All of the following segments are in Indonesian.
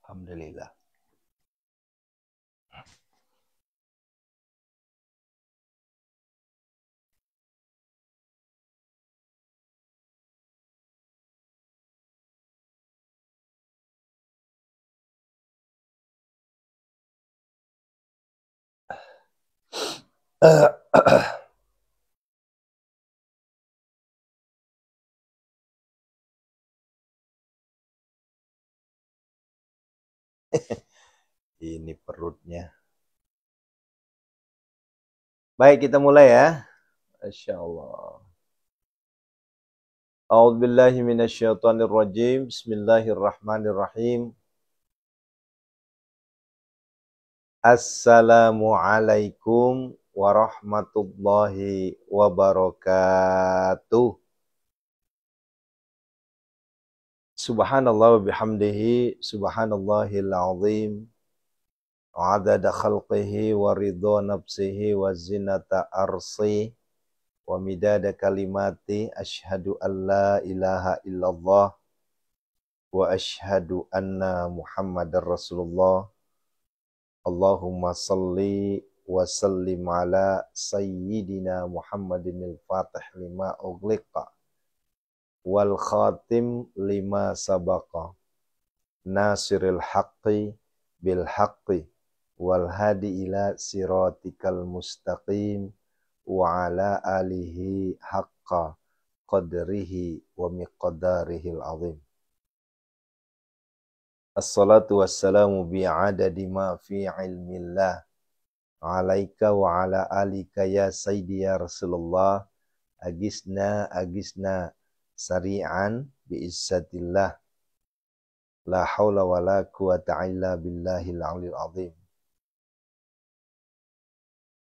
Alhamdulillah. Ini perutnya. Baik, kita mulai ya. Insyaallah. A'udzubillahi minasyaitonirrajim. Bismillahirrahmanirrahim. Assalamualaikum warahmatullahi wabarakatuh. Subhanallah wa bihamdihi, subhanallahil azim. Adada khalqihi wa ridha nafsihi wa zinata arsi wa midada kalimati asyhadu an la ilaha illallah wa asyhadu anna muhammadar rasulullah. Allahumma salli wa sallim ala sayyidina muhammadinil fatih lima ughliqa wal khatim lima sabaqa nasiril haqqi bil haqqi wal hadi ila siratikal mustaqim wa ala alihi haqqa qadrihi wa miqdarihil azim. Assalatu wassalamu bi'adadi ma fi ilmillah alaika wa ala alika ya sayyidi ya Rasulullah agisna sari'an bi'izzatillah la hawla wa la quwata illa billahil aliyil azim.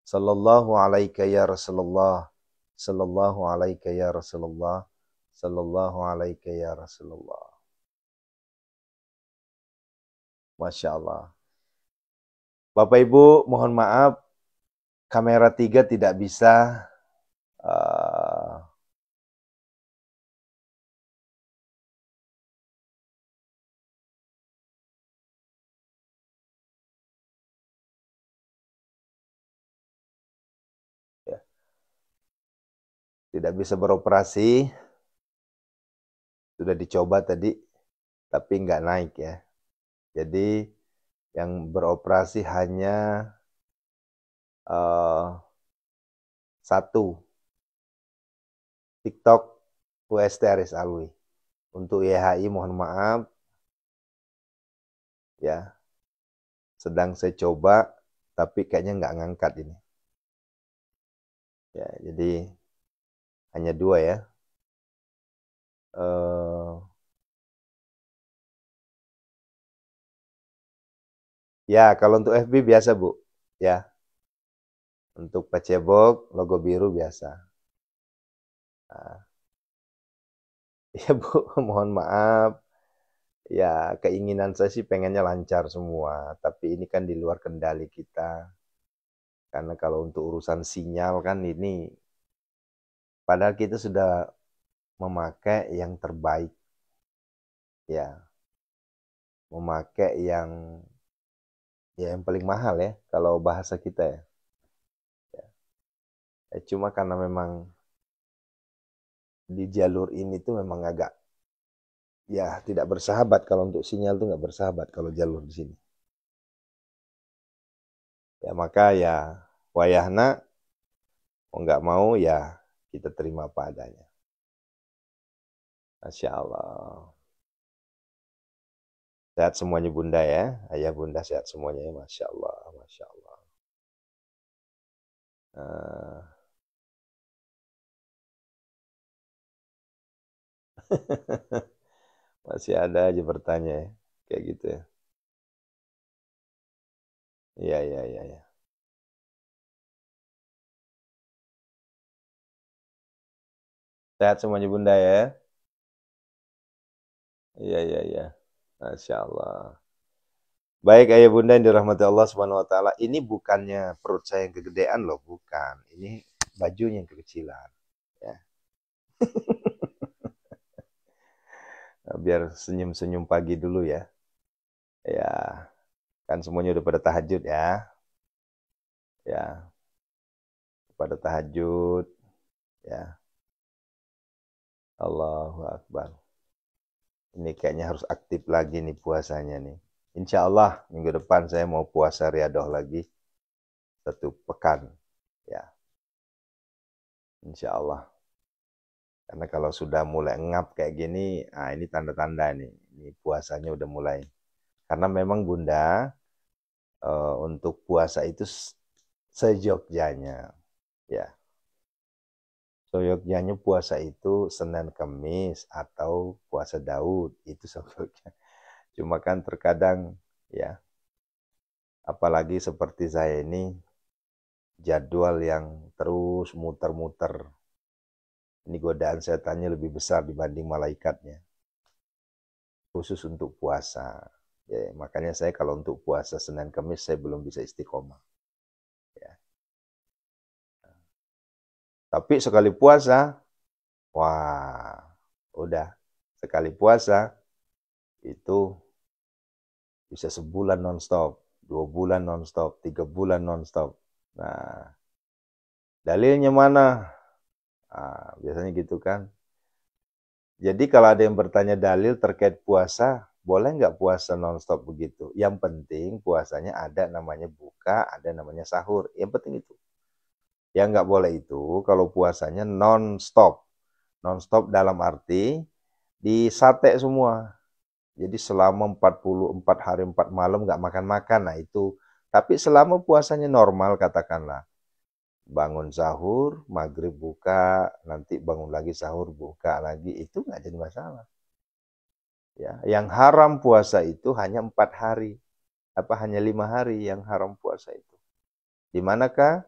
Sallallahu alaika ya Rasulullah, sallallahu alaika ya Rasulullah, sallallahu alaika ya Rasulullah. Masya Allah. Bapak Ibu, mohon maaf, kamera 3 tidak bisa tidak bisa beroperasi. Sudah dicoba tadi, tapi nggak naik ya. Jadi yang beroperasi hanya satu, TikTok UST Aris Alwi. Untuk YHI mohon maaf, ya. Sedang saya coba, tapi kayaknya nggak ngangkat ini. Ya, jadi hanya 2 ya. Ya, kalau untuk FB biasa Bu, ya. Untuk Facebook logo biru biasa. Nah. Ya Bu, mohon maaf. Ya, keinginan saya sih pengennya lancar semua, tapi ini kan di luar kendali kita. Karena kalau untuk urusan sinyal kan ini, padahal kita sudah memakai yang terbaik. Ya, memakai yang paling mahal ya, kalau bahasa kita ya. Cuma karena memang di jalur ini tuh memang agak ya tidak bersahabat, kalau untuk sinyal tuh nggak bersahabat kalau jalur di sini. Ya maka ya wayahna mau nggak mau ya kita terima apa adanya. Masya Allah. Sehat semuanya Bunda ya, ayah Bunda sehat semuanya ya, Masya Allah, Masya Allah. Masih ada aja bertanya ya, kayak gitu ya. Iya, iya, iya, iya. Sehat semuanya Bunda ya. Iya, iya, iya. Masya Allah. Baik ayah Bunda yang dirahmati Allah Subhanahu wa taala. Ini bukannya perut saya yang kegedean loh, bukan. Ini bajunya yang kekecilan, ya. Biar senyum-senyum pagi dulu ya. Ya, kan semuanya udah pada tahajud ya. Ya, pada tahajud. Ya, Allahu Akbar. Ini kayaknya harus aktif lagi nih puasanya nih. Insya Allah minggu depan saya mau puasa riadoh lagi 1 pekan. Ya, insya Allah. Karena kalau sudah mulai ngap kayak gini, ah ini tanda-tanda nih. Ini puasanya udah mulai. Karena memang Bunda, untuk puasa itu sejogjanya. Ya, sejogjanya puasa itu Senin Kemis atau puasa Daud. Itu sejogjanya. Cuma kan terkadang ya, apalagi seperti saya ini, jadwal yang terus muter-muter. Ini godaan setannya lebih besar dibanding malaikatnya. Khusus untuk puasa. Ya, makanya saya kalau untuk puasa Senin Kamis saya belum bisa istiqomah. Ya. Tapi sekali puasa, wah, udah sekali puasa itu bisa sebulan nonstop, 2 bulan nonstop, 3 bulan nonstop. Nah, dalilnya mana? Ah, biasanya gitu kan. Jadi kalau ada yang bertanya dalil terkait puasa, boleh nggak puasa nonstop begitu? Yang penting puasanya ada namanya buka, ada namanya sahur. Yang penting itu. Yang nggak boleh itu kalau puasanya nonstop. Nonstop dalam arti disate semua. Jadi selama 44 hari 4 malam nggak makan-makan. Nah itu. Tapi selama puasanya normal katakanlah. Bangun sahur, maghrib buka, nanti bangun lagi sahur, buka lagi. Itu nggak jadi masalah. Ya, yang haram puasa itu hanya 4 hari, apa hanya 5 hari yang haram puasa itu. Di manakah?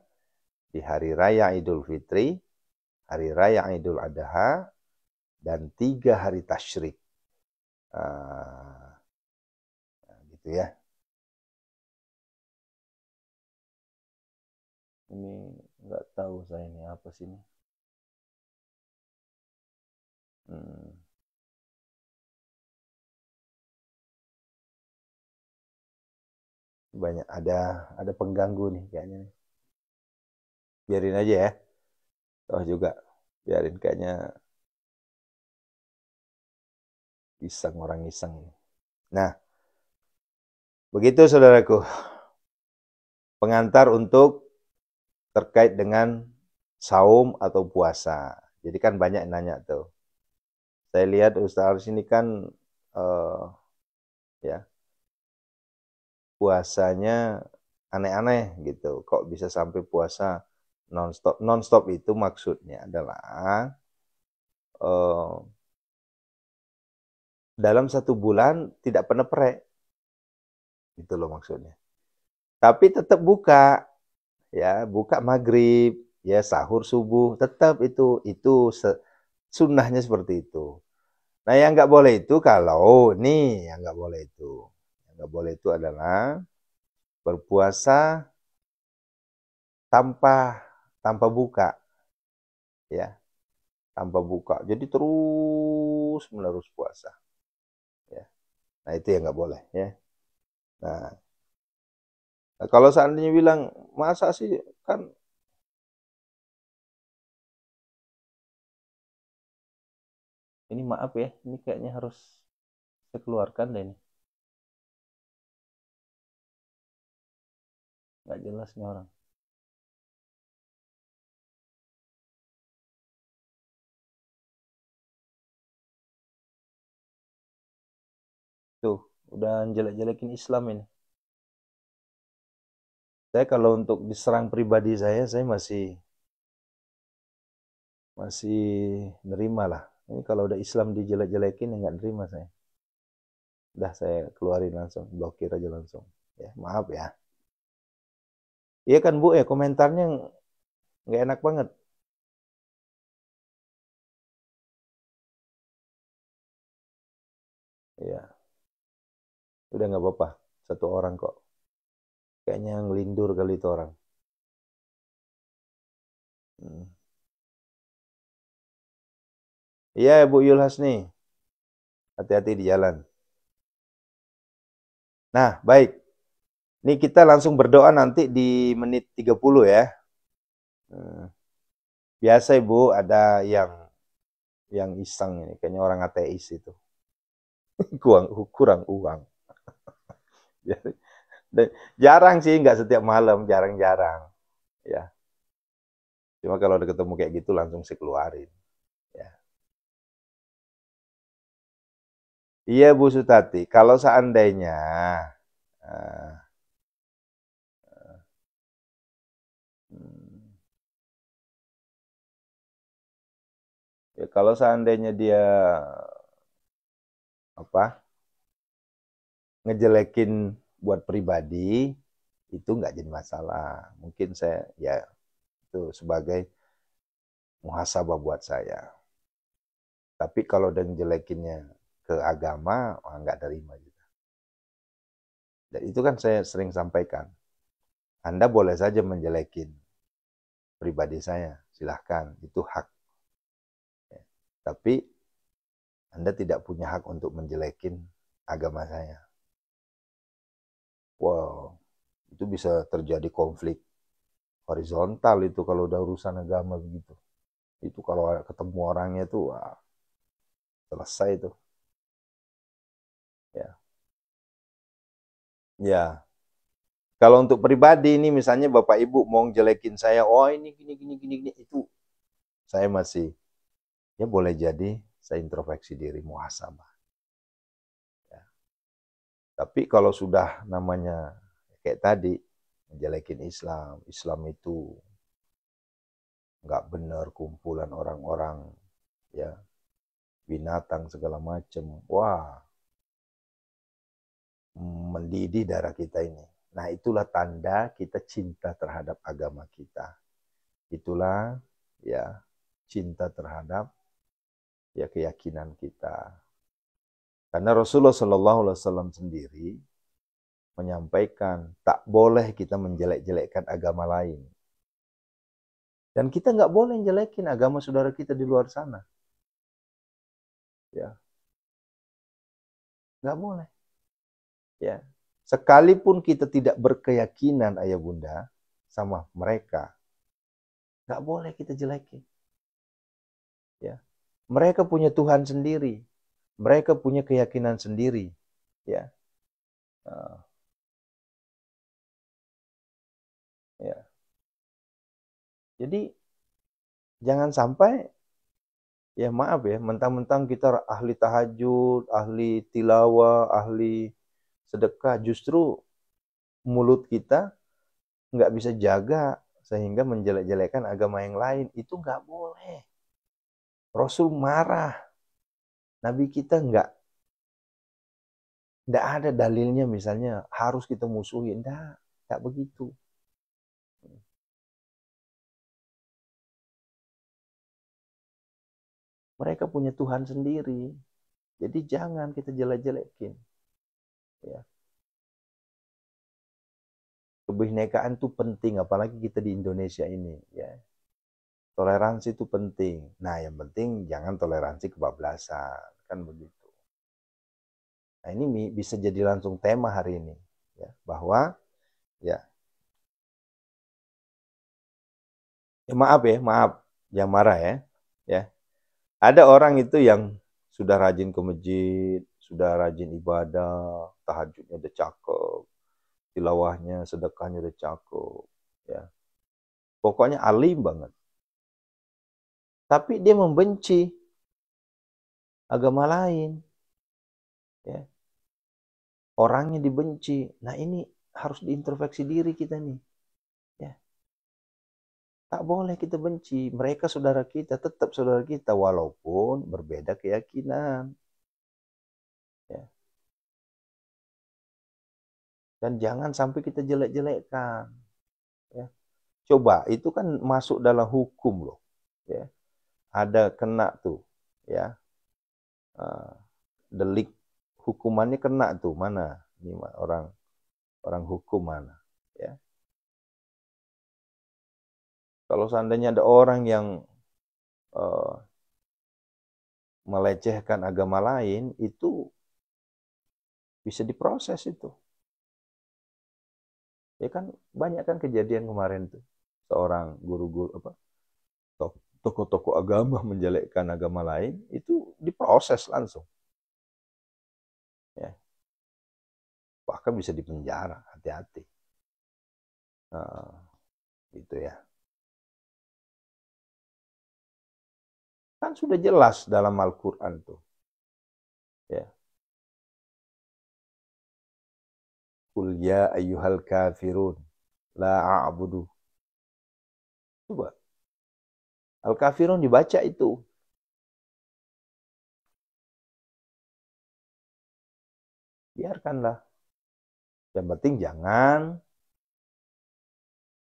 Di hari raya Idul Fitri, hari raya Idul Adha, dan 3 hari tasyrik. Ah, gitu ya. Ini nggak tahu saya ini apa sih ini. Hmm, banyak ada pengganggu nih kayaknya. Biarin aja ya. Toh juga biarin kayaknya iseng orang iseng. Nah, begitu saudaraku. Pengantar untuk terkait dengan saum atau puasa. Jadi kan banyak yang nanya tuh. Saya lihat Ustaz Aris ini kan eh, ya puasanya aneh-aneh gitu. Kok bisa sampai puasa nonstop? Nonstop itu maksudnya adalah eh, dalam 1 bulan tidak pernah prek. Itu loh maksudnya. Tapi tetap buka, ya buka maghrib, ya sahur subuh, tetap itu sunnahnya seperti itu. Nah, yang nggak boleh itu kalau nih, yang nggak boleh itu, yang nggak boleh itu adalah berpuasa tanpa tanpa buka, ya, tanpa buka. Jadi terus menerus puasa, ya. Nah, itu yang nggak boleh, ya. Nah, kalau seandainya bilang masa sih kan ini maaf ya, ini kayaknya harus saya keluarkan deh ini, nggak jelas nih orang. Tuh, udah jelek-jelekin Islam ini. Saya kalau untuk diserang pribadi saya masih masih nerima lah. Ini kalau udah Islam dijelek-jelekin ya nggak nerima saya. Udah saya keluarin langsung, blokir aja langsung. Ya, maaf ya. Iya kan Bu ya komentarnya nggak enak banget. Iya, udah nggak apa-apa. 1 orang kok. Kayaknya ngelindur kali itu orang. Hmm. Iya Bu Yulhas nih, hati-hati di jalan. Nah, baik. Ini kita langsung berdoa nanti di menit 30 ya. Biasa Ibu ada yang iseng ini, kayaknya orang ateis itu. kurang uang. Jarang sih, nggak setiap malam, jarang-jarang. Ya, cuma kalau udah ketemu kayak gitu langsung saya keluarin. Ya. Iya Bu Sutati, kalau seandainya eh, hmm, ya kalau seandainya dia apa ngejelekin buat pribadi itu nggak jadi masalah. Mungkin saya ya itu sebagai muhasabah buat saya. Tapi kalau udah ngejelekinnya ke agama, nggak terima juga. Dan itu kan saya sering sampaikan. Anda boleh saja menjelekin pribadi saya, silahkan, itu hak. Tapi Anda tidak punya hak untuk menjelekin agama saya. Wow, itu bisa terjadi konflik horizontal itu kalau udah urusan agama begitu. Itu kalau ketemu orangnya tuh wah, selesai itu. Ya. Ya. Kalau untuk pribadi ini misalnya Bapak Ibu mau jelekin saya, oh ini gini gini gini gini itu saya masih ya boleh jadi saya introspeksi diri muhasabah. Ya. Tapi kalau sudah namanya kayak tadi menjelekin Islam, Islam itu nggak benar kumpulan orang-orang ya binatang segala macam. Wah, mendidih darah kita ini. Nah, itulah tanda kita cinta terhadap agama kita. Itulah ya cinta terhadap ya keyakinan kita. Karena Rasulullah Shallallahu Alaihi Wasallam sendiri menyampaikan tak boleh kita menjelek-jelekkan agama lain. Dan kita nggak boleh jelekin agama saudara kita di luar sana. Ya, nggak boleh. Ya, sekalipun kita tidak berkeyakinan ayah bunda sama mereka, nggak boleh kita jelekin. Ya, mereka punya Tuhan sendiri, mereka punya keyakinan sendiri. Ya, ya. Jadi jangan sampai ya maaf ya, mentang-mentang kita ahli tahajud, ahli tilawah, ahli sedekah, justru mulut kita nggak bisa jaga sehingga menjelek-jelekan agama yang lain. Itu nggak boleh. Rasul marah. Nabi kita nggak ada dalilnya misalnya harus kita musuhin. Nggak begitu. Mereka punya Tuhan sendiri. Jadi jangan kita jelek-jelekin. Ya. Kebinekaan itu penting, apalagi kita di Indonesia ini. Ya. Toleransi itu penting. Nah, yang penting jangan toleransi kebablasan. Kan begitu. Nah, ini bisa jadi langsung tema hari ini. Ya, bahwa, ya, maaf ya, maaf. Yang marah ya. Ya. Ada orang itu yang sudah rajin ke masjid, sudah rajin ibadah, tahajudnya udah cakep, tilawahnya, sedekahnya udah cakep. Ya. Pokoknya alim banget. Tapi dia membenci agama lain. Ya. Orangnya dibenci. Nah ini harus diintrospeksi diri kita nih. Ya. Tak boleh kita benci. Mereka saudara kita, tetap saudara kita. Walaupun berbeda keyakinan. Ya. Dan jangan sampai kita jelek-jelekkan. Ya. Coba, itu kan masuk dalam hukum loh. Ya. Ada kena tuh. Ya. Delik hukumannya kena tuh. Mana? Ini orang hukum mana? Ya. Kalau seandainya ada orang yang uh, melecehkan agama lain, itu bisa diproses itu. Ya kan banyak kan kejadian kemarin tuh. Seorang guru-guru apa tokoh-tokoh agama menjelekkan agama lain itu diproses langsung. Ya, bahkan bisa dipenjara, hati-hati. Nah, gitu ya. Kan sudah jelas dalam Al-Quran tuh. Ya. Qul ya ayyuhal kafirun la a'budu. Coba. Al-Kafirun dibaca itu. Biarkanlah. Yang penting jangan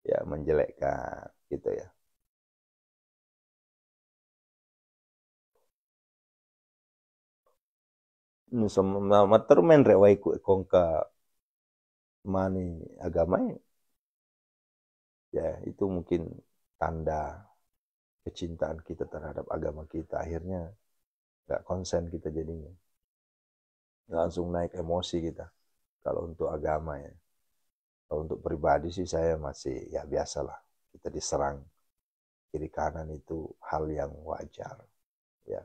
ya menjelekkan gitu ya. Mater men rewai ku kongka mani agama ya itu mungkin tanda kecintaan kita terhadap agama kita. Akhirnya nggak konsen kita jadinya. Langsung naik emosi kita. Kalau untuk agama ya. Kalau untuk pribadi sih saya masih ya biasalah. Kita diserang kiri kanan itu hal yang wajar. Ya.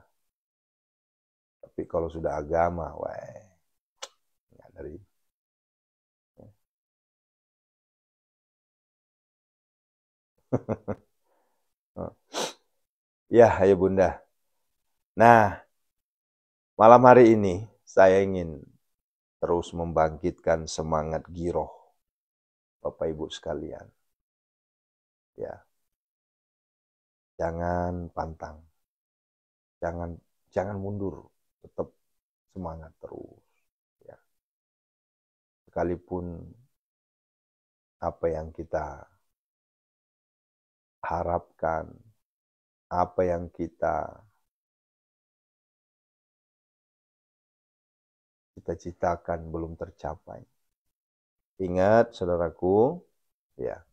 Tapi kalau sudah agama, wah, nggak dari. Ya, ayo Bunda. Nah, malam hari ini saya ingin terus membangkitkan semangat giroh Bapak Ibu sekalian. Ya, jangan pantang, jangan mundur, tetap semangat terus. Ya, sekalipun apa yang kita harapkan, apa yang kita cita-citakan belum tercapai. Ingat, saudaraku, ya,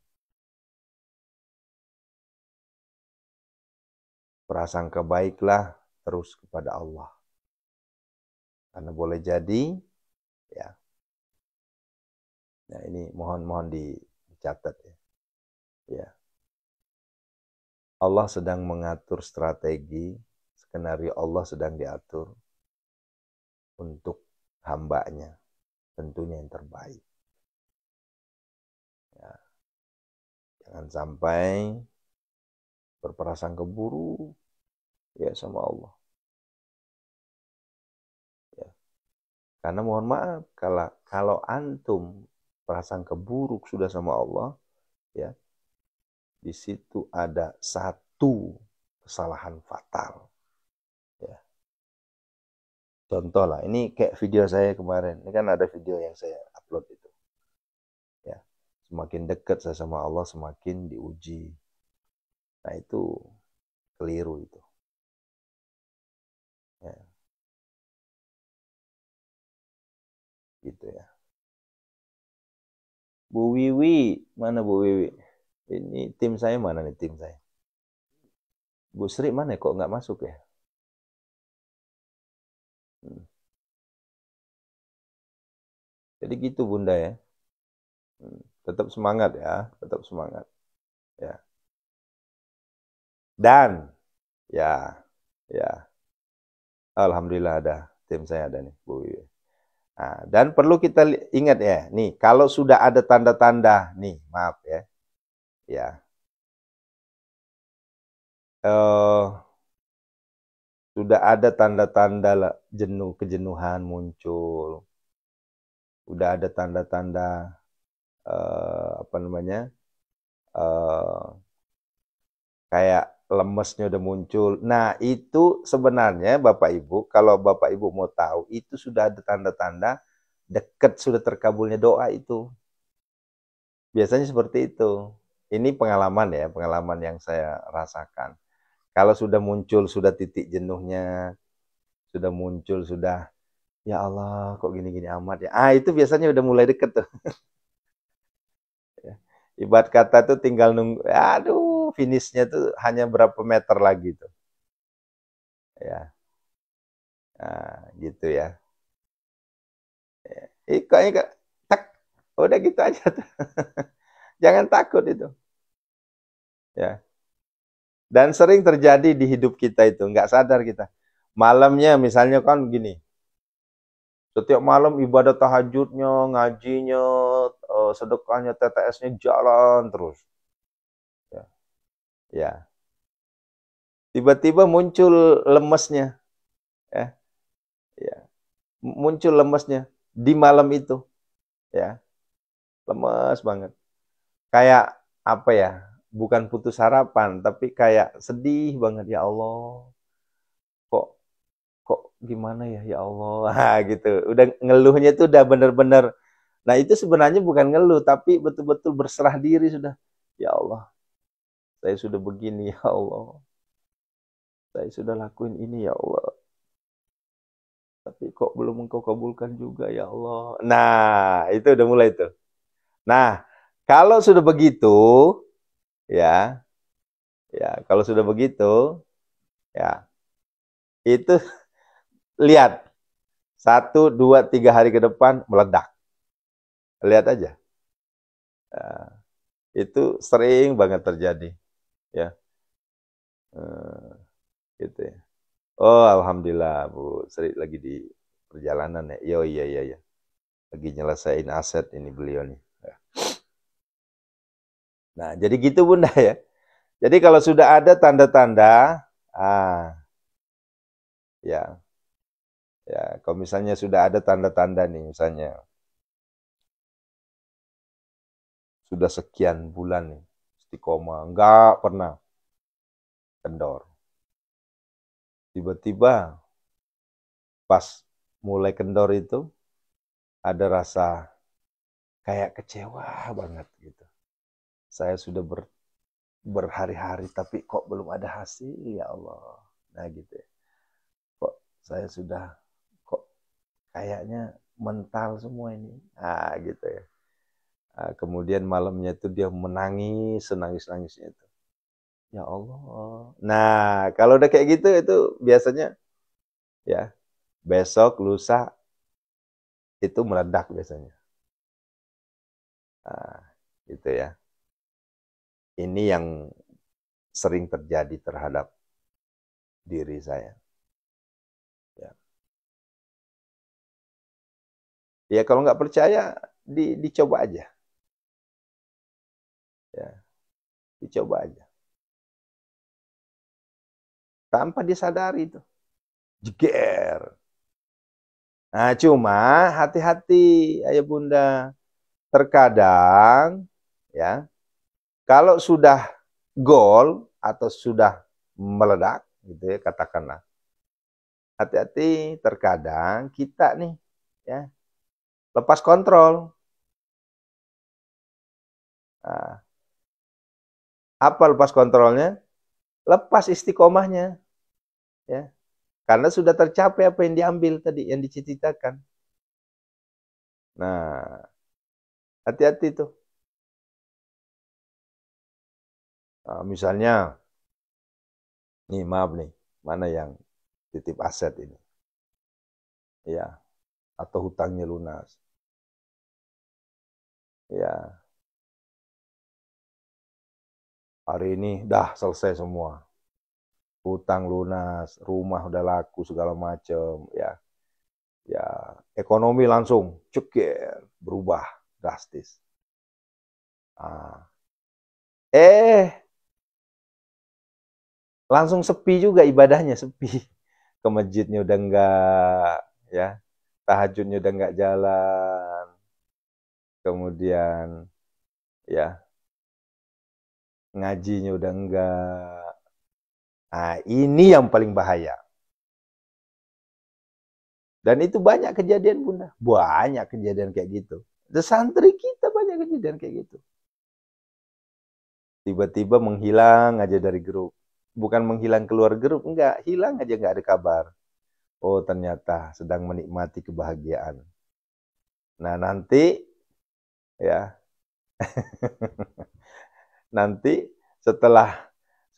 prasangka baiklah terus kepada Allah. Karena boleh jadi, ya, nah ini mohon dicatat ya. Ya, Allah sedang mengatur strategi, skenario Allah sedang diatur untuk hambanya, tentunya yang terbaik. Ya, jangan sampai berprasangka buruk ya sama Allah. Ya. Karena mohon maaf, kalau antum prasangka buruk sudah sama Allah, ya, di situ ada satu kesalahan fatal. Ya. Contoh lah, ini kayak video saya kemarin. Ini kan ada video yang saya upload itu. Ya, semakin dekat saya sama Allah, semakin diuji. Nah itu keliru itu. Ya, gitu ya. Bu Wiwi, mana Bu Wiwi? Ini tim saya mana nih tim saya? Bu Sri mana kok nggak masuk ya? Hmm. Jadi gitu Bunda ya. Tetap semangat ya, tetap semangat. Ya. Dan ya, ya, alhamdulillah ada tim saya ada nih Bu Wiwi. Nah, dan perlu kita ingat ya, nih kalau sudah ada tanda-tanda, nih maaf ya, ya, sudah ada tanda-tanda jenuh, kejenuhan muncul, udah ada tanda-tanda apa namanya, eh, kayak lemesnya udah muncul. Nah itu sebenarnya Bapak Ibu, kalau Bapak Ibu mau tahu, itu sudah ada tanda-tanda dekat sudah terkabulnya doa itu. Biasanya seperti itu. Ini pengalaman ya, pengalaman yang saya rasakan. Kalau sudah muncul, sudah titik jenuhnya, sudah muncul, sudah, ya Allah, kok gini-gini amat ya. Ah, itu biasanya udah mulai deket tuh. Ibarat kata tuh tinggal nunggu, aduh, finishnya tuh hanya berapa meter lagi tuh. Ya, nah, gitu ya. Kayaknya tak, Udah gitu aja tuh. Jangan takut itu. Ya. Dan sering terjadi di hidup kita itu, nggak sadar kita. Malamnya misalnya kan gini, setiap malam ibadah tahajudnya, ngajinya, sedekahnya, TTS-nya jalan terus. Ya. Ya. Tiba-tiba muncul lemesnya, ya. Ya. Muncul lemesnya di malam itu, ya. Lemes banget. Kayak apa ya? Bukan putus harapan, tapi kayak sedih banget, ya Allah. Kok kok gimana ya, ya Allah. Nah, gitu. Udah ngeluhnya itu udah bener-bener. Nah, itu sebenarnya bukan ngeluh, tapi betul-betul berserah diri sudah. Ya Allah, saya sudah begini, ya Allah. Saya sudah lakuin ini, ya Allah. Tapi kok belum engkau kabulkan juga, ya Allah. Nah, itu udah mulai tuh. Nah, kalau sudah begitu, ya, ya, kalau sudah begitu, ya, itu lihat 1, 2, 3 hari ke depan meledak. Lihat aja. Nah, itu sering banget terjadi, ya. Gitu ya. Oh, alhamdulillah Bu, Sri lagi di perjalanan ya. Yo, iya iya iya. Lagi nyelesain aset ini beliau nih. Nah, jadi gitu Bunda ya. Jadi kalau sudah ada tanda-tanda, ya, ya, kalau misalnya sudah ada tanda-tanda nih, misalnya sudah sekian bulan nih, istiqomah, enggak pernah kendor. Tiba-tiba pas mulai kendor itu ada rasa kayak kecewa banget gitu. Saya sudah berhari-hari tapi kok belum ada hasil, ya Allah. Nah gitu ya. Kok saya sudah, kok kayaknya mental semua ini. Ah gitu ya. Nah, kemudian malamnya itu dia menangis, senangis-nangisnya itu. Ya Allah. Nah, kalau udah kayak gitu itu biasanya ya besok lusa itu meledak biasanya. Nah, gitu ya. Ini yang sering terjadi terhadap diri saya. Ya, ya kalau nggak percaya dicoba aja. Ya, dicoba aja. Tanpa disadari itu. Jeger. Nah, cuma hati-hati ayah bunda. Terkadang ya, kalau sudah gol atau sudah meledak gitu ya katakanlah. Hati-hati terkadang kita nih ya lepas kontrol. Nah, apa lepas kontrolnya? Lepas istiqomahnya ya. Karena sudah tercapai apa yang diambil tadi, yang dicita-citakan. Nah, hati-hati tuh. Nah, misalnya, nih maaf nih, mana yang titip aset ini? Ya, atau hutangnya lunas. Ya, hari ini dah selesai semua. Hutang lunas, rumah udah laku segala macem, ya. Ya, ekonomi langsung ceker, berubah drastis. Ah. Langsung sepi juga ibadahnya, sepi. Ke masjidnya udah enggak, ya. Tahajudnya udah enggak jalan. Kemudian, ya, ngajinya udah enggak. Nah, ini yang paling bahaya. Dan itu banyak kejadian, Bunda. Banyak kejadian kayak gitu. The santri kita banyak kejadian kayak gitu. Tiba-tiba menghilang aja dari grup. Bukan menghilang keluar grup, enggak. Hilang aja enggak ada kabar. Oh, ternyata sedang menikmati kebahagiaan. Nah, nanti, ya, nanti setelah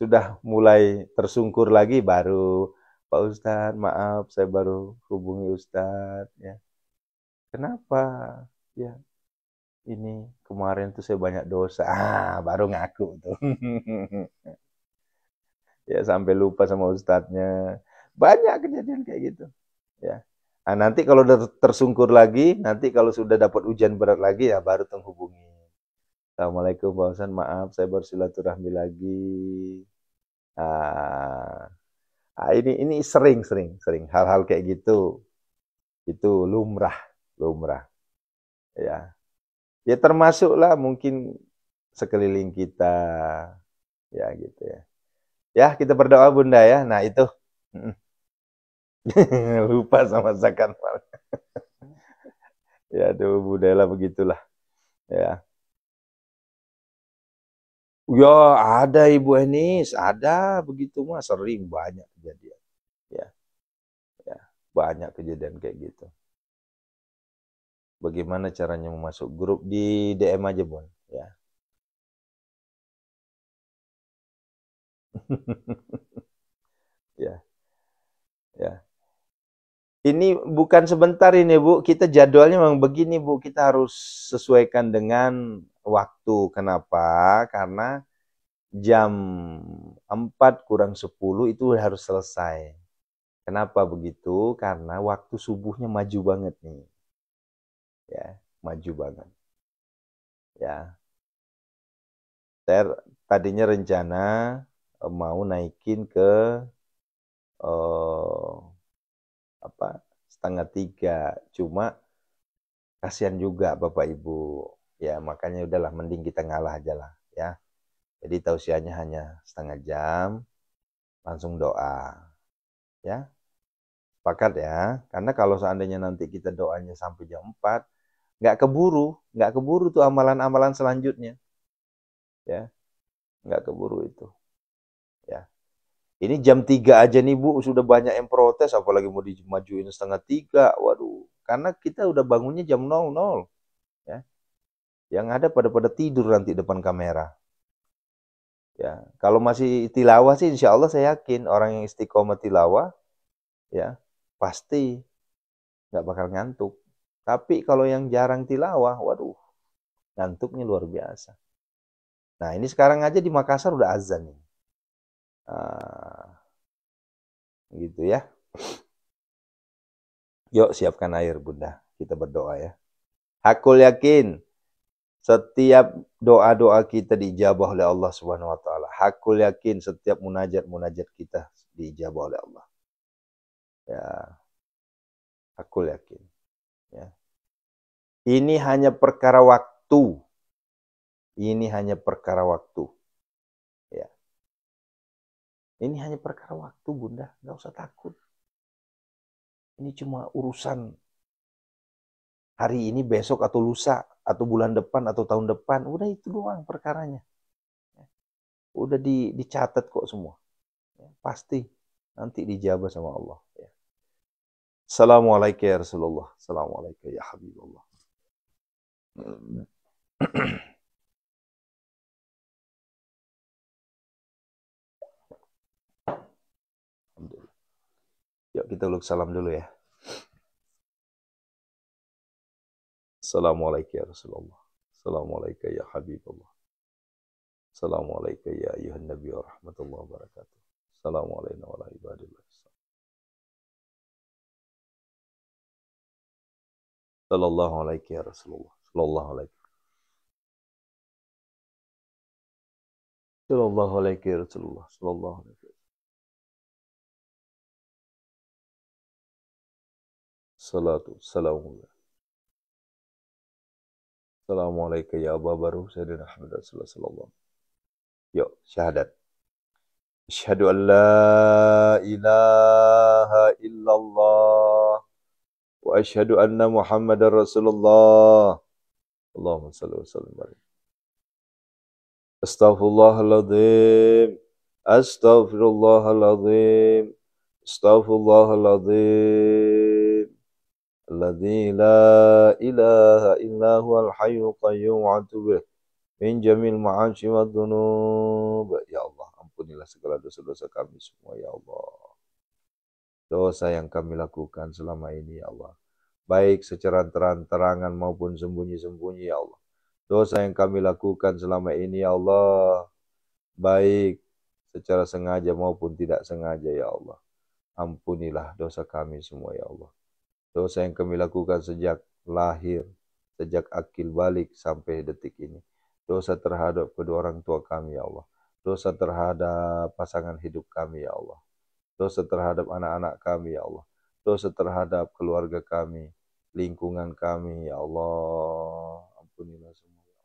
sudah mulai tersungkur lagi baru Pak Ustadz, maaf saya baru hubungi Ustadz ya. Kenapa? Ya, ini kemarin tuh saya banyak dosa. Baru ngaku tuh. Ya sampai lupa sama ustadznya. Banyak kejadian kayak gitu. Ya. Nah, nanti kalau udah tersungkur lagi, nanti kalau sudah dapat ujian berat lagi ya baru menghubungi. Assalamualaikum Pak Hasan, maaf saya baru silaturahmi lagi. Ah, ini sering hal-hal kayak gitu. Itu lumrah, lumrah. Ya, ya termasuklah mungkin sekeliling kita, ya gitu ya. Ya kita berdoa Bunda ya. Nah itu lupa sama zakat mal. Ya aduh budaya begitulah. Ya. Ya ada Ibu Enis, ada begitu mah sering banyak kejadian. Ya, ya banyak kejadian kayak gitu. Bagaimana caranya masuk grup di DM aja Bun? Ya. Ya, ya. Ini bukan sebentar ini Bu, kita jadwalnya memang begini Bu, kita harus sesuaikan dengan waktu. Kenapa? Karena jam 4 kurang 10 itu harus selesai. Kenapa begitu? Karena waktu subuhnya maju banget nih. Ya, maju banget. Ya, saya tadinya rencana mau naikin ke eh, apa 2:30, cuma kasihan juga Bapak Ibu. Ya, makanya udahlah mending kita ngalah aja lah ya. Jadi tausiahnya hanya 1/2 jam, langsung doa. Ya, sepakat ya. Karena kalau seandainya nanti kita doanya sampai jam 4, nggak keburu tuh amalan-amalan selanjutnya. Ya, nggak keburu itu. Ya. Ini jam 3 aja nih Bu, sudah banyak yang protes, apalagi mau dimajuin 2:30. Waduh, karena kita udah bangunnya jam 00. Ya. Yang ada pada tidur nanti depan kamera. Ya, kalau masih tilawah sih insya Allah saya yakin orang yang istiqomah tilawah ya pasti nggak bakal ngantuk. Tapi kalau yang jarang tilawah, waduh, ngantuknya luar biasa. Nah ini sekarang aja di Makassar udah azan nih. Gitu ya. Yuk siapkan air Bunda, kita berdoa ya. Hakul yakin setiap doa-doa kita dijabah oleh Allah Subhanahu wa taala. Hakul yakin setiap munajat-munajat kita dijabah oleh Allah. Ya, hakul yakin ya. Ini hanya perkara waktu. Ini hanya perkara waktu. Ya. Ini hanya perkara waktu, Bunda. Nggak usah takut. Ini cuma urusan hari ini, besok, atau lusa, atau bulan depan, atau tahun depan. Udah itu doang perkaranya. Udah dicatat kok semua. Ya, pasti nanti dijabah sama Allah. Ya. Assalamualaikum ya Rasulullah. Assalamualaikum ya Habibullah. Alhamdulillah. Yuk kita uluk salam dulu ya. Assalamualaikum ya Rasulullah. Assalamualaikum ya Habibullah. Assalamualaikum ya ayuhan nabi wa rahmatullahi wa barakatuh. Assalamualaikum warahmatullahi wabarakatuh. Sallallahu alaihi ya Rasulullah. Sallallahu alaihi. Sallallahu alaihi ya Rasulullah. Sallallahu alaihi. Salatu salamu. Assalamualaikum ya Abu Baru Sayyidina Ahmad Rasulullah sallallahu. Yuk, syahadat. Asyhadu an la ilaha illallah wa asyhadu anna Muhammadar Rasulullah. Allahumma shalli wa sallim alaihi. Astaghfirullahaladzim. Astaghfirullahaladzim. Astaghfirullahaladzim. Alladzi la ilaha illa huwal hayyul qayyum wa atubu min jamil ma'asi wa dhunub. Ya Allah, ampunilah segala dosa-dosa kami semua ya Allah. Dosa yang kami lakukan selama ini ya Allah. Baik secara terang-terangan maupun sembunyi-sembunyi ya Allah. Dosa yang kami lakukan selama ini ya Allah, baik secara sengaja maupun tidak sengaja ya Allah. Ampunilah dosa kami semua ya Allah. Dosa yang kami lakukan sejak lahir, sejak akil balik sampai detik ini. Dosa terhadap kedua orang tua kami ya Allah. Dosa terhadap pasangan hidup kami ya Allah. Dosa terhadap anak-anak kami ya Allah. Dosa terhadap keluarga kami, lingkungan kami ya Allah. Ampunilah semua.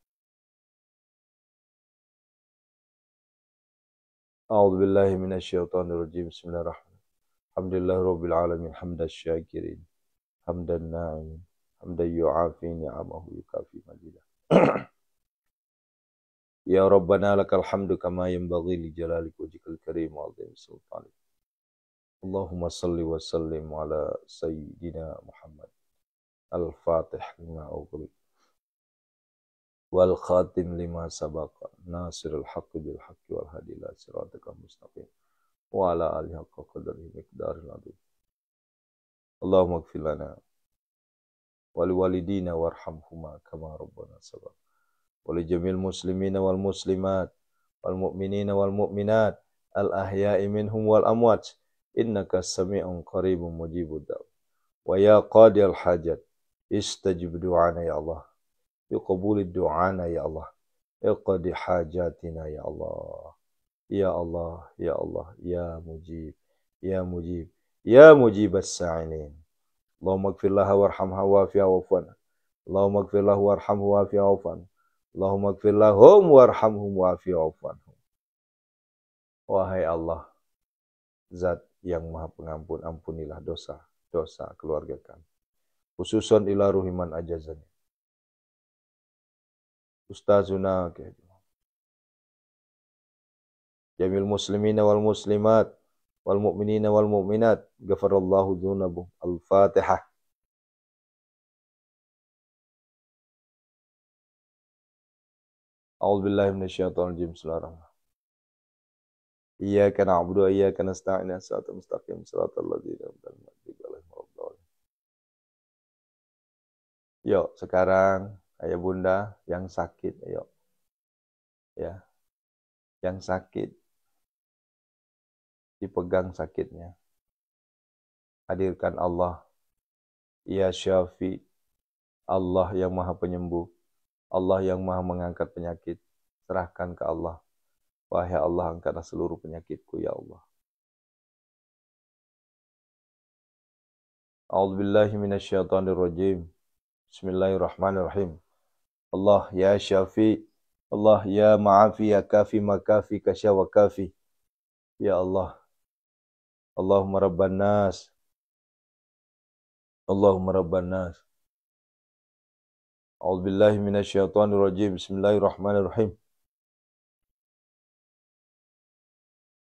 A'udzu billahi minasyaitonir rajim. Bismillahirrahmanirrahim. Alhamdulillahirabbil alamin hamdasy syakirin. Hamdan na'im. Hamdan yu'afi ni'amahu yukafi mazidah. Ya Rabbana lakal hamdu kama yanbaghi li jalali wajhikal karim wa 'azimi sultanik. Allahumma salli wa sallim ala sayyidina Muhammad al-Fatih lima ughliq wal khatim lima sabaqa nasirul haqqi bil haqqi wal hadi ila siratal mustaqim wa ala alihi haqqa qadrihi miqdaril azim. Allahumma ighfir lana wa liwalidina warhamhuma kama rabbana saghira. ولجميع المسلمين والمسلمات والمؤمنين والمؤمنات الأحياء منهم والأموات إنك سميع قريب مجيب الدعوة ويا قاضي الحاجات استجب دعانا يا الله بقبول الدعانا يا الله اقضي حاجاتنا يا الله يا الله يا الله يا مجيب يا مجيب يا مجيب الساعين اللهم اغفر لها وارحمها وعافها واعف عنها اللهم اغفر له وارحمه وعافها واعف عنه Allahumma ighfir lahum warhamhum wa'afi wa'fu anhum. Wahai Allah, Zat yang Maha Pengampun, ampunilah dosa keluarga kami. Khususan ila ruhiman ajazani. Ustazuna jamil muslimina wal muslimat wal mu'minina wal mu'minat ghafarallahu dzunubahum. Al-Fatihah. A'udzu billahi minasyaitonir rajim. Bismillahirrahmanirrahim. Iyyaka na'budu wa iyyaka nasta'in ihdinas mustaqim shiratal ladzina an'amta 'alaihim ghairil. Yuk, sekarang ayah bunda yang sakit, ayo. Ya. Yang sakit dipegang sakitnya. Hadirkan Allah. Ya Syafi, Allah yang Maha Penyembuh. Allah yang Maha mengangkat penyakit, serahkan ke Allah. Wahai Allah, angkatlah seluruh penyakitku, ya Allah. A'udzubillahi minasyaitonirrajim. Bismillahirrahmanirrahim. Allah ya Syafi, Allah ya Ma'afi, ya Kafi, Makafi, Kasya wa Kafi. Ya Allah. Allahumma Rabban Nas. Allahumma Rabban Nas. A'udzubillahi minasyaitonirrajim. Bismillahirrahmanirrahim.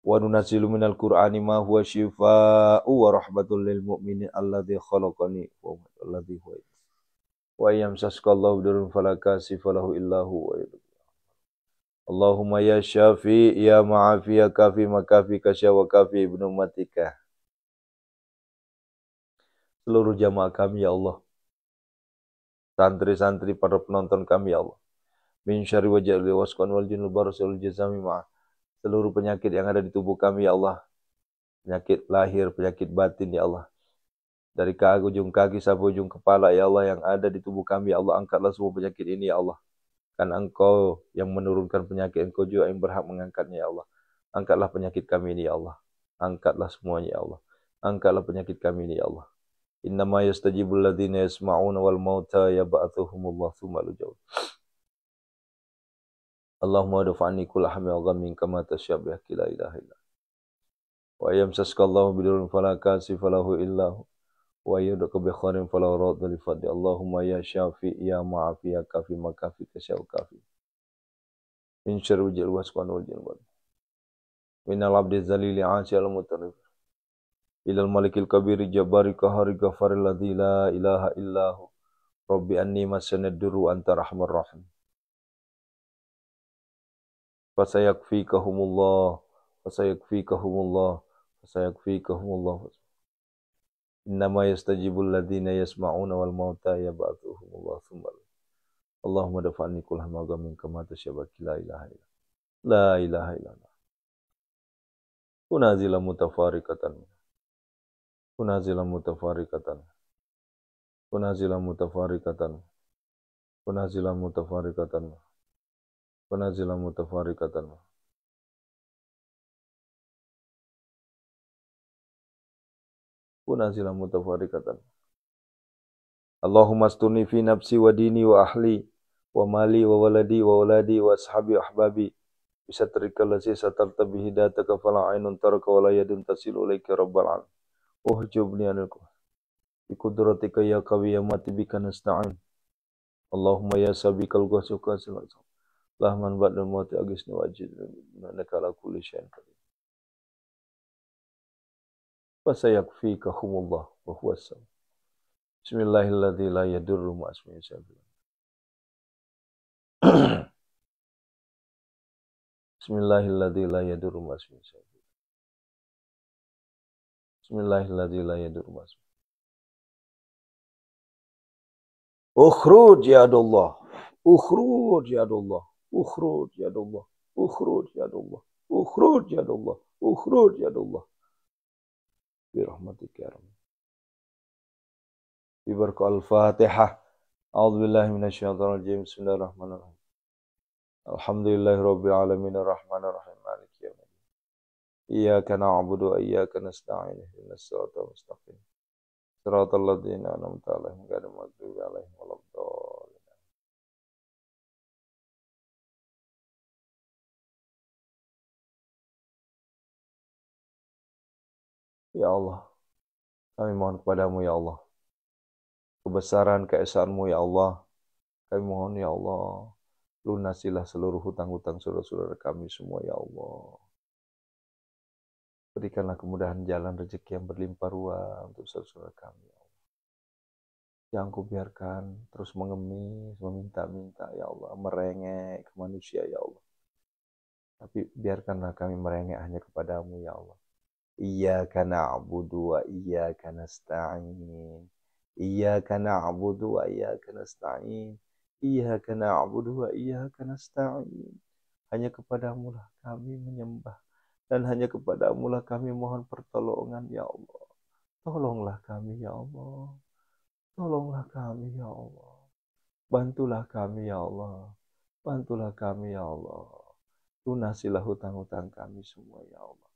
Wa nunazzilu minal Qur'ani ma huwa syifaa'u wa rahmatul lil mu'minin alladzi khalaqani wa alladzi huwa. Wa yamsaskallahu bidurrin fala kashifa lahu illa huwa. Allahumma ya Syafi, ya Ma'afi, ya Kafi, Makafi, Kasya wa Kafi ibnu Matika. Seluruh jamaah kami ya Allah. Santri-santri para penonton kami ya Allah. Min syarri wajhil wasqan wal jinul barasul jazami ma. Seluruh penyakit yang ada di tubuh kami ya Allah. Penyakit lahir, penyakit batin ya Allah. Dari ujung kaki sampai ujung kepala ya Allah yang ada di tubuh kami ya Allah, angkatlah semua penyakit ini ya Allah. Kan Engkau yang menurunkan penyakit, Engkau juga yang berhak mengangkatnya ya Allah. Angkatlah penyakit kami ini ya Allah. Angkatlah semuanya ya Allah. Angkatlah penyakit kami ini ya Allah. Innama yastajibul ladzina yasma'una wal mauta yab'atsuhumullahu tsumma lujud. Allahumma dafa'ni kulla hammin wa ghammin kama tasyabbih la ilaha illa. Wa yamsaskallahu bidurrin fala kashifa lahu illa hu. Wa yudaka bi khairin fala radda li fadli. Allahumma ya Syafi, ya Ma'afi, ya Kafi, Makafi, Kasya wa Kafi. Min syarri wajhil wasqan wal jinni. Minal abdi zalili 'asyal mutarrif. Ilal malikil kabiri jabari kahari ghafaril ladzi la ilaha illahu. Rabbi anni masanad durru anta rahmar rahim. Fasayakfikahumullah, fasayakfikahumullah, fasayakfikahumullah. Innama yastajibul ladzina yasma'una wal mauta yab'atsuhumullah tsumma. Allahumma dafa'ni kull hamma minka ma tasyabaki la ilaha illa. La ilaha illallah. Kunazila mutafarikatan. Kunazila mutafarikatan. Kunazila mutafarikatan. Kunazila mutafarikatan. Kunazila mutafarikatan. Kunazila mutafarikatan. Allahumma asturni fi nafsi wa dini wa ahli wa mali wa waladi wa waladi wa ashabi wa ahbabi bisatrika allazi satarta bihi dataka fala ainun taraka wa la yadun tasilu ilaika rabbal alamin. Uhjubni anil bi qudratika ya qawi ya mati bika nasta'in. Allahumma ya sabikal ghasuka sallallahu lahman ba'dal mauti agisni wajid innaka ala kulli syai'in qadir. Fa sayakfikahumullah wa huwas sam. Bismillahilladzi la yadurru ma ismihi syai'un. Bismillahilladzi la yadurru ma ismihi syai'un. Bismillahilladzi la yadurru ma ismihi. Ukhruj ya Allah. Ukhruj ya Allah. Ukhruj ya Allah. Ukhruj ya Allah. Ukhruj ya Allah. Ukhruj ya Allah. Bi rahmatika ya Rabb. Bi barakah al-Fatihah. A'udzu billahi minasyaitonir rajim. Bismillahirrahmanirrahim. Alhamdulillahirabbil alamin arrahmanir rahim maliki yaumiddin. Iyyaka na'budu wa iyyaka nasta'in ihdinas siratal mustaqim. Siratal ladzina an'amta 'alaihim ghairil maghdubi 'alaihim waladdallin. Ya Allah, kami mohon kepadamu ya Allah. Kebesaran keesaanmu ya Allah. Kami mohon ya Allah, lunasilah seluruh hutang-hutang saudara-saudara kami semua ya Allah. Berikanlah kemudahan jalan rezeki yang berlimpah ruah untuk saudara-saudara kami ya Allah. Jangan kau biarkan terus mengemis, meminta-minta ya Allah, merengek ke manusia ya Allah. Tapi biarkanlah kami merengek hanya kepadamu ya Allah. Iyyaka na'budu wa iyyaka nasta'in. Iyyaka na'budu wa iyyaka nasta'in. Iyyaka na'budu wa iyyaka nasta'in. Hanya kepadamu lah kami menyembah. Dan hanya kepadamu lah kami mohon pertolongan ya Allah. Tolonglah kami ya Allah. Tolonglah kami ya Allah. Bantulah kami ya Allah. Bantulah kami ya Allah. Lunasilah hutang-hutang kami semua ya Allah.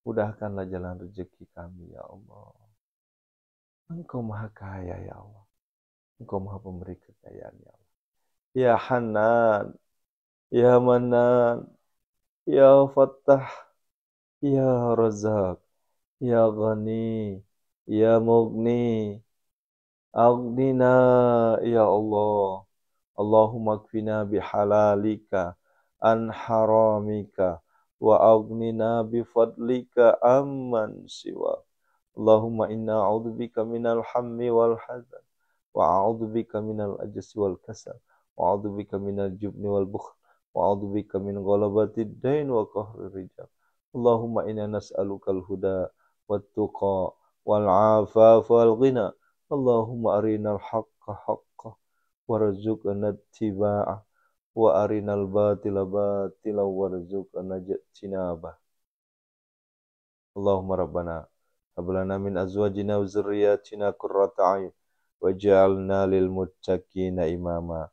Mudahkanlah jalan rezeki kami ya Allah. Engkau maha kaya ya Allah. Engkau maha pemberi kekayaan ya Allah. Ya Hanan, Ya Manan, Ya Fattah, Ya Razak, Ya Ghani, Ya Mughni, Aghnina ya Allah. Allahumma kfina bihalalika an haramika wa aghnina bifadlika amman siwa. Allahumma inna a'udzubika minal hammi wal hazan wa a'udzubika minal ajzi wal kasal wa a'udzubika minal jubni wal bukhl wa a'udzubika min ghalabatid dain wa qahrir rijal. Allahumma inna nas'alukal huda wat tuqa wal afafa wal ghina. Allahumma arinal haqqa haqqa warzuqna ittiba'ah wa arinal batila batila warzuqna ijtinabah. Allahumma rabbana hab lana min azwajina wa dzurriyyatina qurrata a'yun waj'alna lil muttaqina imama.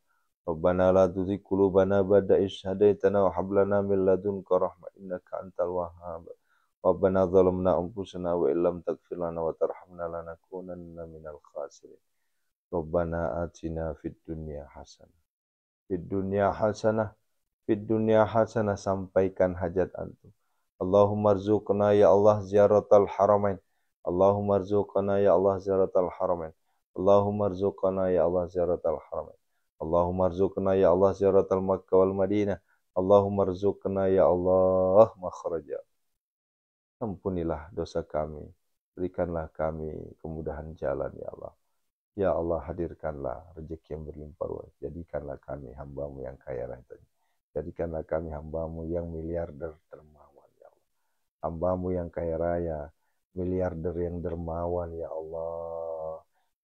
Rabbana la tuzigh qulubana ba'da idh hadaitana wa hab lana min ladunka rahmah innaka antal wahhab. Rabbana zalamna anfusana wa illam taghfir lana wa tarhamna lanakunanna minal khasirin. Rabbana atina fid dunya hasanah. Fid dunya hasanah. Fid dunya hasanah, sampaikan hajat antum. Allahumma rzuqna ya Allah ziyaratal haramain. Allahumma rzuqna ya Allah ziyaratal haramain. Allahumma rzuqna ya Allah ziyaratal haramain. Allahumma rzuqna ya Allah ziyaratal Makkah wal Madinah. Allahumma rzuqna ya Allah makhraja. Ampunilah dosa kami, berikanlah kami kemudahan jalan ya Allah. Ya Allah, hadirkanlah rezeki yang berlimpah ruah. Jadikanlah kami hambamu yang kaya raya tadi. Jadikanlah kami hambamu yang miliarder dermawan ya Allah. Hambamu yang kaya raya, miliarder yang dermawan ya Allah.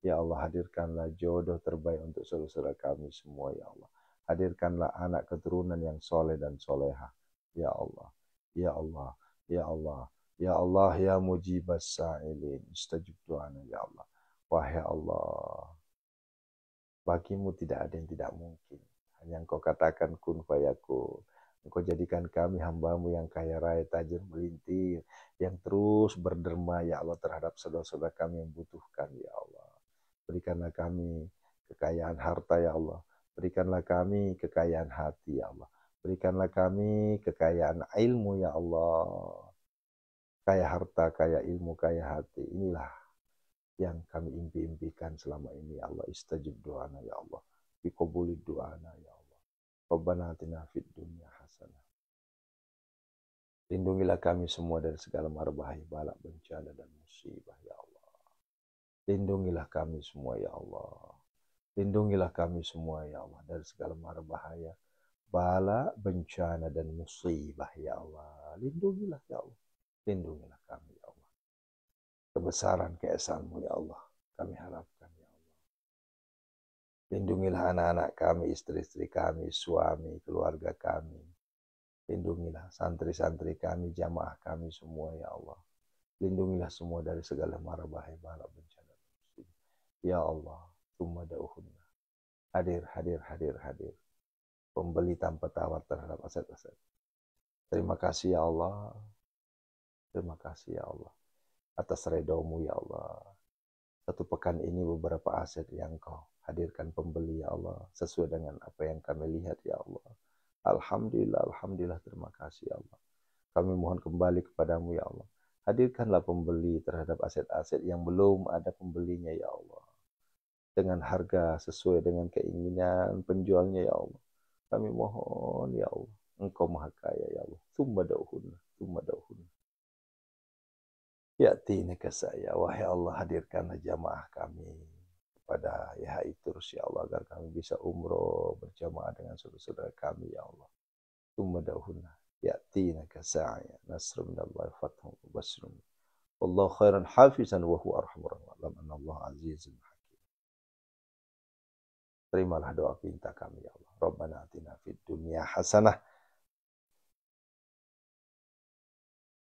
Ya Allah, hadirkanlah jodoh terbaik untuk saudara kami semua, ya Allah. Hadirkanlah anak keturunan yang soleh dan soleha. Ya Allah, ya Allah, ya Allah, ya Allah, ya mujibas sa'ilin. Istajib doana, ya Allah. Wahai Allah, bagimu tidak ada yang tidak mungkin. Hanya engkau katakan kun fayakun. Engkau jadikan kami hambamu yang kaya raya, tajir melintir, yang terus berderma, ya Allah, terhadap saudara-saudara kami yang butuhkan, ya Allah. Berikanlah kami kekayaan harta, ya Allah. Berikanlah kami kekayaan hati, ya Allah. Berikanlah kami kekayaan ilmu, ya Allah. Kaya harta, kaya ilmu, kaya hati. Inilah yang kami impi-impikan selama ini, ya Allah. Istajib doana, ya Allah. Biqabulid doana, ya Allah. Rabbana atina fid dunya hasanah. Lindungilah kami semua dari segala mara bahaya, bala, bencana, dan musibah, ya Allah. Lindungilah kami semua, ya Allah. Lindungilah kami semua, ya Allah, dari segala mara bahaya, bala, bencana, dan musibah, ya Allah. Lindungilah, ya Allah. Lindungilah kami, ya Allah. Kebesaran keesaanmu, ya Allah, kami harapkan, ya Allah. Lindungilah anak-anak kami, istri-istri kami, suami, keluarga kami. Lindungilah santri-santri kami, jamaah kami semua, ya Allah. Lindungilah semua dari segala mara bahaya, bala, bencana, dan musibah. Ya Allah, tsumma da'uhunna. Hadir, hadir, hadir, hadir. Pembeli tanpa tawar terhadap aset-aset. Terima kasih, ya Allah. Terima kasih, ya Allah. Atas redomu, ya Allah. Satu pekan ini beberapa aset yang kau hadirkan pembeli, ya Allah. Sesuai dengan apa yang kami lihat, ya Allah. Alhamdulillah, alhamdulillah, terima kasih, ya Allah. Kami mohon kembali kepadamu, ya Allah. Hadirkanlah pembeli terhadap aset-aset yang belum ada pembelinya, ya Allah. Dengan harga sesuai dengan keinginan penjualnya, ya Allah. Kami mohon, ya Allah. Engkau maha kaya, ya Allah. Tsumma da'uhunna, tsumma da'uhunna. Ya'tinaka saya, wahai Allah, hadirkanlah jamaah kami pada YHI terus, ya Allah, agar kami bisa umroh berjamaah dengan saudara-saudara kami, ya Allah. Tsumma da'uhunna. Ya'tinaka saya, nasrun minallahi fathun basrun. Wallahu khairan hafizan wa huwa arhamur rahimin. Anallahu azizun hakim. Terimalah doa pinta kami, ya Allah. Rabbana atina fid dunya hasanah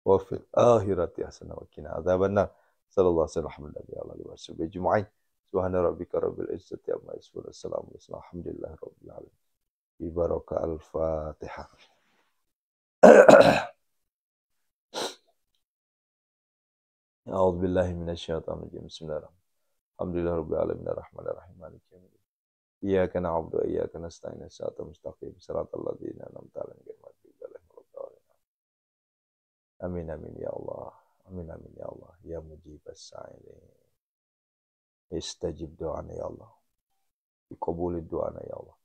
wa fil akhirati hasanah wa qina adzabannar. Sallallahu alaihi wa sallam ajma'in. Subhana rabbika rabbil izzati amma yasifun. Assalamu alaikum warahmatullahi wabarakatuh. Bi baraka al-Fatihah. A'udzu billahi minasyaitonir rajim. Bismillahirrahmanirrahim. Alhamdulillahi rabbil alamin arrahmanir rahim maliki yaumiddin. Iyyaka na'budu wa iyyaka nasta'in. Shiratal mustaqim. Shiratal ladzina an'amta 'alaihim ghairil maghdubi 'alaihim waladdallin. Amin amin ya Allah. Amin amin ya Allah. Ya mujibas sa'ilin. Istajib doana, ya Allah. Biqabulid doana, ya Allah.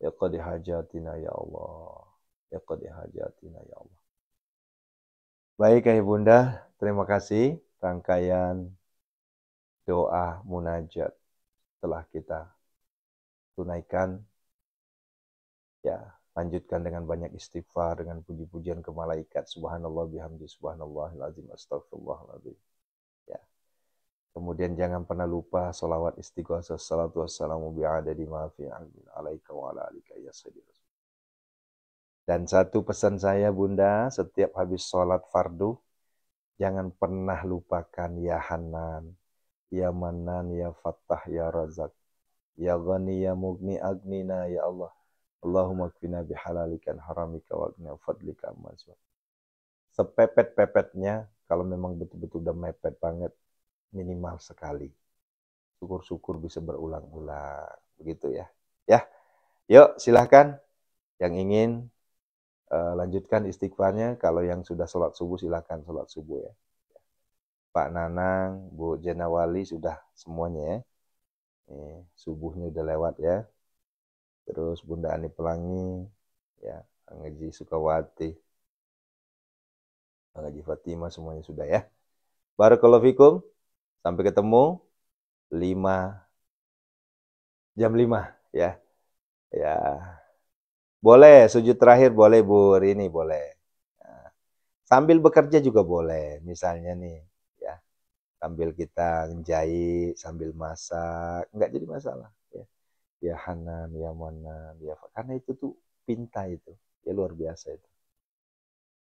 Iqdi hajatina, ya Allah. Iqdi hajatina, ya Allah. Baik, Ayah Bunda, terima kasih. Rangkaian doa munajat telah kita tunaikan. Ya, lanjutkan dengan banyak istighfar, dengan puji-pujian ke malaikat. Subhanallah bihamdi, subhanallahil azim, astagfirullahaladzim. Ya. Kemudian jangan pernah lupa salawat istighosah, salatu wassalamu bi'adadi ma'afi alaika wa ala alika ya sayyidi rasul. Dan satu pesan saya, Bunda, setiap habis sholat fardu, jangan pernah lupakan ya Hanan, ya Manan, ya Fattah, ya Razak, ya Ghani, ya Mugni, Agnina, ya Allah. Allahumma kfina bihalalikan haramika wa agna fadlika amman siwak. Sepepet-pepetnya, kalau memang betul-betul udah mepet banget, minimal sekali. Syukur-syukur bisa berulang-ulang. Begitu ya. Ya, yuk silahkan yang ingin lanjutkan istighfarnya. Kalau yang sudah sholat subuh, silahkan sholat subuh ya. Pak Nanang, Bu Jenawali sudah semuanya ya. Subuhnya udah lewat ya. Terus Bunda Ani Pelangi, ya, Kang Haji Sukawati, Kang Haji Fatimah, semuanya sudah ya. Barakallahu fikum. Sampai ketemu jam 5 ya. Ya. Boleh sujud terakhir, boleh Bu Rini, boleh. Nah, sambil bekerja juga boleh, misalnya nih, ya. Sambil kita jahit, sambil masak, nggak jadi masalah. Ya, ya Hanan, ya Monan, ya karena itu tuh pinta itu, ya luar biasa itu.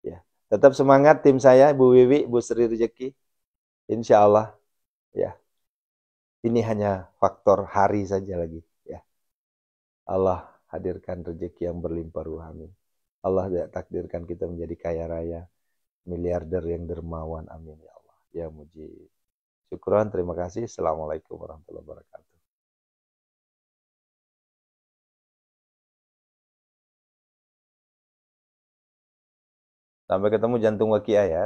Ya, tetap semangat tim saya, Bu Wiwi, Bu Sri Rezeki, Insya Allah. Ya, ini hanya faktor hari saja lagi. Ya, Allah hadirkan rezeki yang berlimpah ruah. Amin. Allah tidak takdirkan kita menjadi kaya raya, miliarder yang dermawan. Amin ya Allah. Ya Mujib. Syukran, terima kasih. Assalamualaikum warahmatullahi wabarakatuh. Sampai ketemu jantung wakia ya.